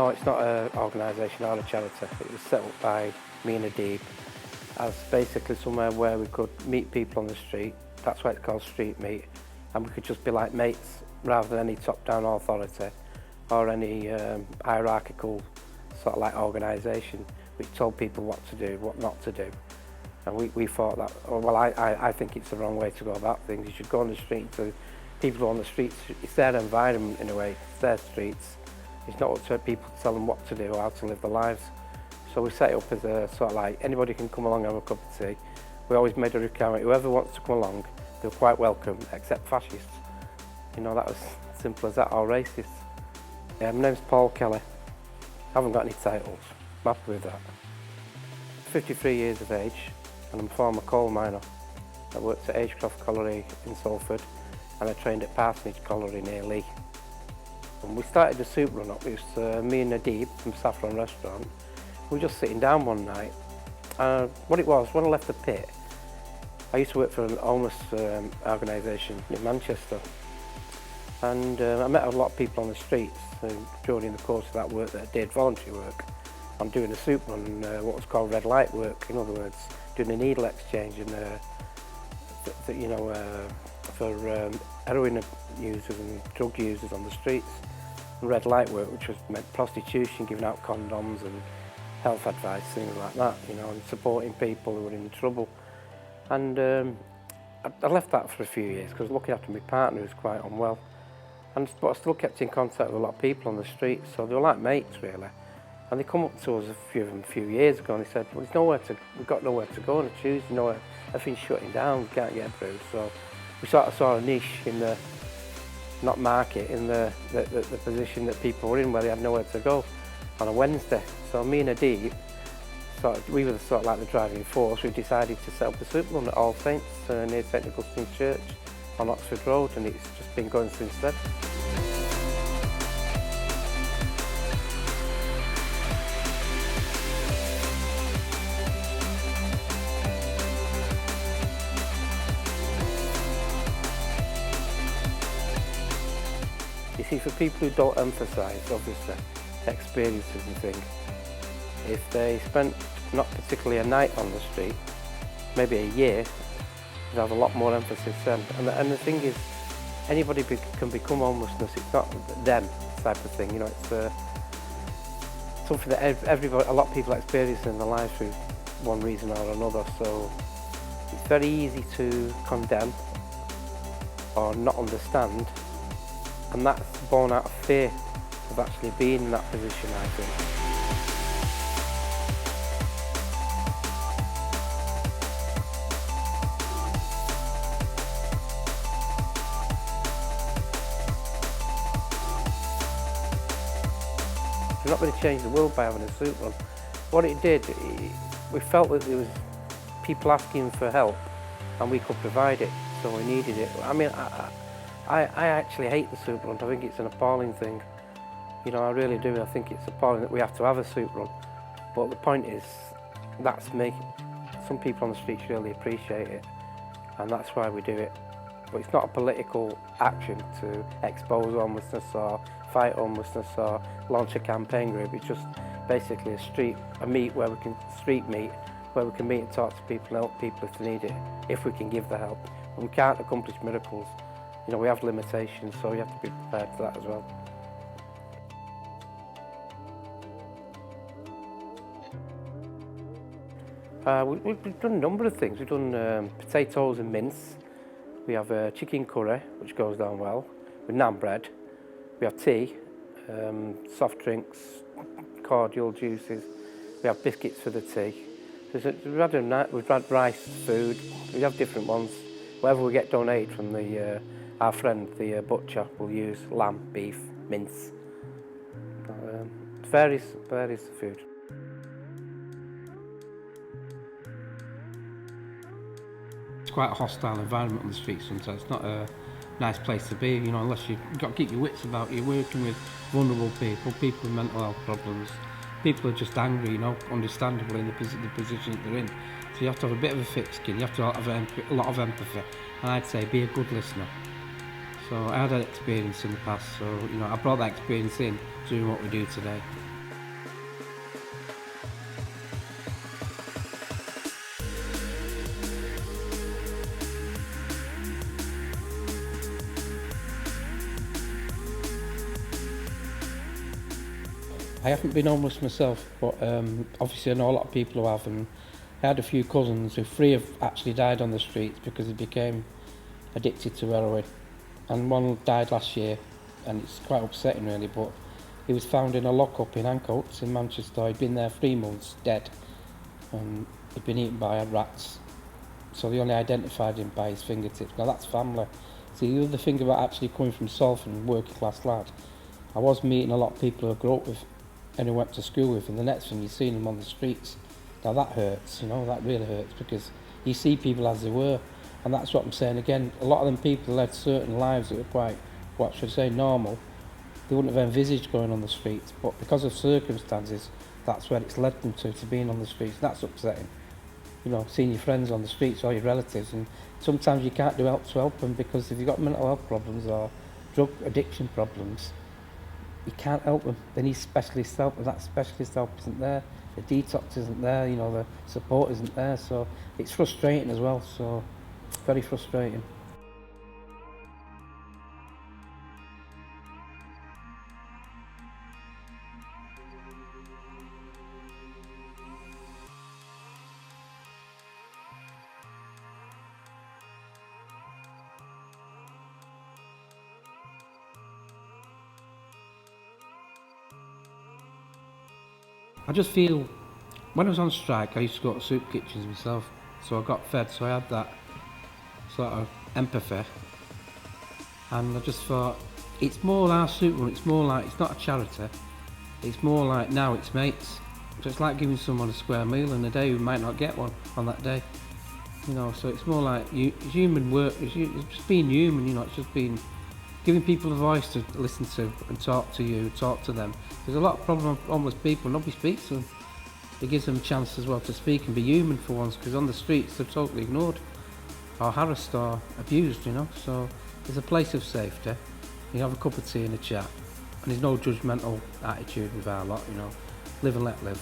No, it's not an organisation or a charity. It was set up by me and Adeeb as basically somewhere where we could meet people on the street. That's why it's called Street Meet. And we could just be like mates rather than any top-down authority or any hierarchical sort of like organisation which told people what to do, what not to do. And we thought that, well, I think it's the wrong way to go about things. You should go on the street to people who are on the streets. It's their environment in a way, it's their streets. It's not up to people to tell them what to do or how to live their lives. So we set it up as a sort of like, anybody can come along and have a cup of tea. We always made a requirement, whoever wants to come along, they're quite welcome, except fascists. You know, that was simple as that, or racists. Yeah, my name's Paul Kelly. I haven't got any titles, I'm happy with that. 53 years of age, and I'm a former coal miner. I worked at Agecroft Colliery in Salford, and I trained at Parsonage Colliery near Leigh. And we started the soup run up. It was me and Adeeb from Saffron Restaurant. We were just sitting down one night. What it was, when I left the pit, I used to work for an homeless organisation in Manchester. And I met a lot of people on the streets during the course of that work that I did, voluntary work. I'm doing a soup run, what was called red light work, in other words, doing a needle exchange and, you know, for heroin users and drug users on the streets. And red light work, which was meant prostitution, giving out condoms and health advice, things like that, you know, and supporting people who were in trouble. And I left that for a few years because looking after my partner who was quite unwell. But I still kept in contact with a lot of people on the street, so they were like mates really. And they come up to us a few years ago and they said, well, we've got nowhere to go on a Tuesday, everything's shutting down, we can't get through. So we sort of saw a niche in the, not market, in the position that people were in where they had nowhere to go on a Wednesday. So me and Adeeb, we were sort of like the driving force. We decided to set up a soup run at All Saints near St Augustine's Church on Oxford Road, and it's just been going since then. You see, for people who don't emphasise, obviously, experiences and things, if they spent not particularly a night on the street, maybe a year, they'd have a lot more emphasis then. And the thing is, anybody can become homelessness. It's not them type of thing, you know. It's something that a lot of people experience in their lives through one reason or another. So it's very easy to condemn or not understand, and that's born out of fear of actually being in that position, I think. We're not going to change the world by having a soup run. What it did, we felt that there was people asking for help and we could provide it, so we needed it. I mean, I actually hate the soup run. I think it's an appalling thing. You know, I really do. I think it's appalling that we have to have a soup run. But the point is, that's me. Some people on the streets really appreciate it, and that's why we do it. But it's not a political action to expose homelessness or fight homelessness or launch a campaign group. It's just basically a meet where we can meet and talk to people and help people if they need it, if we can give the help. And we can't accomplish miracles. You know, we have limitations, so you have to be prepared for that as well. We've done a number of things. We've done potatoes and mince. We have chicken curry, which goes down well, with naan bread. We have tea, soft drinks, cordial juices. We have biscuits for the tea. We've had rice, food. We have different ones. Whatever we get donated from our friend, the butcher, we'll use lamb, beef, mince. Varies the food. It's quite a hostile environment on the street sometimes. It's not a nice place to be, you know, unless you've got to keep your wits about you. Working with vulnerable people with mental health problems. People are just angry, you know, understandably in the position that they're in. So you have to have a bit of a thick skin, you have to have a lot of empathy. And I'd say be a good listener. So I had that experience in the past, so, you know, I brought that experience in doing what we do today. I haven't been homeless myself, but obviously I know a lot of people who have, and I had a few cousins who 3 have actually died on the streets because they became addicted to heroin. And one died last year, and it's quite upsetting really, but he was found in a lockup in Ancoats in Manchester. He'd been there 3 months, dead, and he'd been eaten by rats. So they only identified him by his fingertips. Now that's family. See, the other thing about actually coming from Salford, working class lad, I was meeting a lot of people who I grew up with and who went to school with, and the next thing you're seeing them on the streets. Now that hurts, you know, that really hurts, because you see people as they were, and that's what I'm saying again. A lot of them people led certain lives that were quite, what should I say, normal. They wouldn't have envisaged going on the streets, but because of circumstances, that's where it's led them to being on the streets. That's upsetting. You know, seeing your friends on the streets or your relatives, and sometimes you can't do help to help them, because if you've got mental health problems or drug addiction problems, you can't help them. They need specialist help, and that specialist help isn't there. The detox isn't there, you know, the support isn't there, so it's frustrating as well, so very frustrating. I just feel, when I was on strike, I used to go to soup kitchens myself, so I got fed, so I had that sort of empathy, and I just thought, it's more our soup run, it's more like, it's not a charity, it's more like now it's mates, so it's like giving someone a square meal in a day who might not get one on that day, you know, so it's more like human work, it's just being human, you know, it's just being, giving people a voice to listen to and talk to you, talk to them. There's a lot of problem with homeless people, nobody speaks to them. It gives them a chance as well to speak and be human for once, because on the streets they're totally ignored or harassed or abused, you know. So there's a place of safety. You have a cup of tea and a chat, and there's no judgmental attitude with our lot, you know. Live and let live.